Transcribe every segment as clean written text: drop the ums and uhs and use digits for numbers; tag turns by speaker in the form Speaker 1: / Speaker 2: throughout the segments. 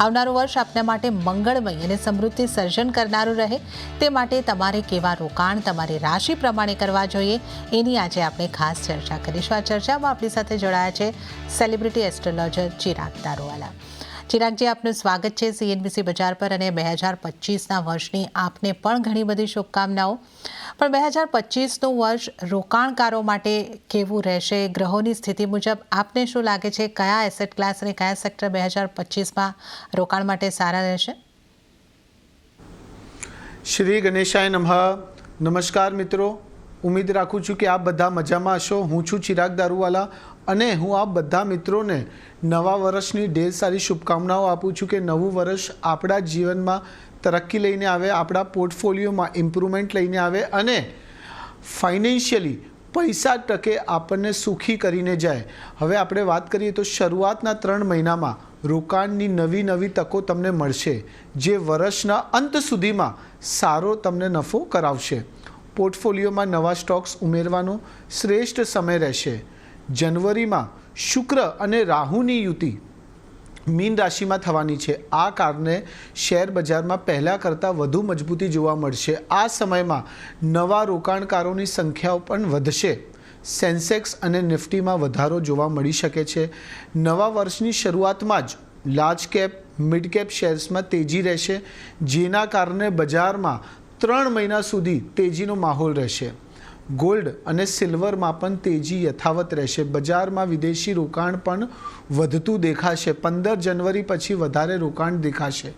Speaker 1: આવનારું વર્ષ આપના માટે મંગળમય અને સમૃદ્ધિ સર્જન કરનારું રહે તે માટે તમારે કેવા રોકાણ તમારી રાશિ પ્રમાણે કરવા જોઈએ એની આજે આપણે ખાસ ચર્ચા કરીશું। આ ચર્ચામાં આપણી સાથે જોડાયા છે સેલિબ્રિટી એસ્ટ્રોલોજર ચિરાગ દારૂવાલા। ચિરાગજી, આપનું સ્વાગત છે CNBC બજાર પર। અને 2025ના વર્ષની આપને પણ ઘણી બધી શુભકામનાઓ। પણ 2025નું વર્ષ રોકાણકારો માટે કેવું રહેશે? ગ્રહોની સ્થિતિ મુજબ આપને શું લાગે છે, કયા એસેટ ક્લાસ અને કયા સેક્ટર 2025માં રોકાણ માટે સારા રહેશે?
Speaker 2: શ્રી ગણેશાય નમઃ। નમસ્કાર મિત્રો, ઉમ્મીદ રાખું છું કે આપ બધા મજામાં હશો। હું છું ચિરાગ દારૂવાલા અને હું આપ બધા મિત્રોને નવા વર્ષની ઢેર સારી શુભકામનાઓ આપું છું કે નવું વર્ષ આપણા જીવનમાં તરક્કી લઈને આવે, આપણા પોર્ટફોલિયોમાં ઇમ્પ્રુવમેન્ટ લઈને આવે અને ફાઇનાન્શિયલી પૈસા ટકે આપણને સુખી કરીને જાય। હવે આપણે વાત કરીએ તો શરૂઆતના 3 મહિનામાં રોકાણની નવી તકો તમને મળશે, જે વર્ષના અંત સુધીમાં સારો તમને નફો કરાવશે। પોર્ટફોલિયોમાં નવા સ્ટોક્સ ઉમેરવાનો શ્રેષ્ઠ સમય રહેશે। જાન્યુઆરીમાં શુક્ર અને રાહુની યુતિ મીન રાશિમાં થવાની છે। આ કારણે શેર બજારમાં પહેલાં કરતાં વધુ મજબૂતી જોવા મળશે। આ સમયમાં નવા રોકાણકારોની સંખ્યાઓ પણ વધશે। સેન્સેક્સ અને નિફ્ટીમાં વધારો જોવા મળી શકે છે। નવા વર્ષની શરૂઆતમાં જ લાર્જ કેપ મિડ કેપ શેર્સમાં તેજી રહેશે, જેના કારણે બજારમાં 3 મહિના સુધી તેજીનો માહોલ રહેશે। ગોલ્ડ અને સિલ્વરમાં પણ તેજી યથાવત રહેશે। બજારમાં વિદેશી રોકાણ પણ વધતું દેખાશે। 15 જાન્યુઆરી પછી વધારે રોકાણ દેખાશે।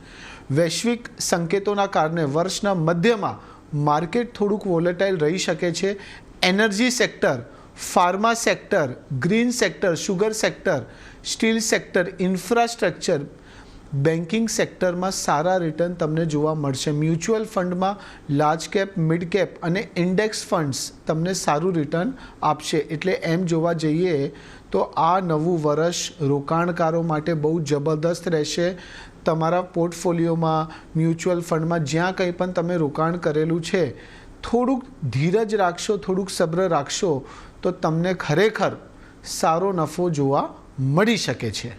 Speaker 2: વૈશ્વિક સંકેતોના કારણે વર્ષના મધ્યમાં માર્કેટ થોડુંક વોલેટાઇલ રહી શકે છે। Energy sector, pharma sector, green sector, sugar sector, steel sector, infrastructure, banking સેક્ટરમાં સારા રિટર્ન તમને જોવા મળશે। મ્યુચ્યુઅલ ફંડમાં લાર્જ કેપ, મિડ કેપ અને ઇન્ડેક્સ ફંડ્સ તમને સારું રિટર્ન આપશે। એટલે એમ જોવા જઈએ તો આ નવું વર્ષ રોકાણકારો માટે બહુ જબરદસ્ત રહેશે। તમારા પોર્ટફોલિયોમાં, મ્યુચ્યુઅલ ફંડમાં જ્યાં કંઈ પણ તમે રોકાણ કરેલું છે, થોડુંક ધીરજ રાખશો, થોડુંક સબ્ર રાખશો તો તમને ખરેખર સારો નફો જોવા મળી શકે છે।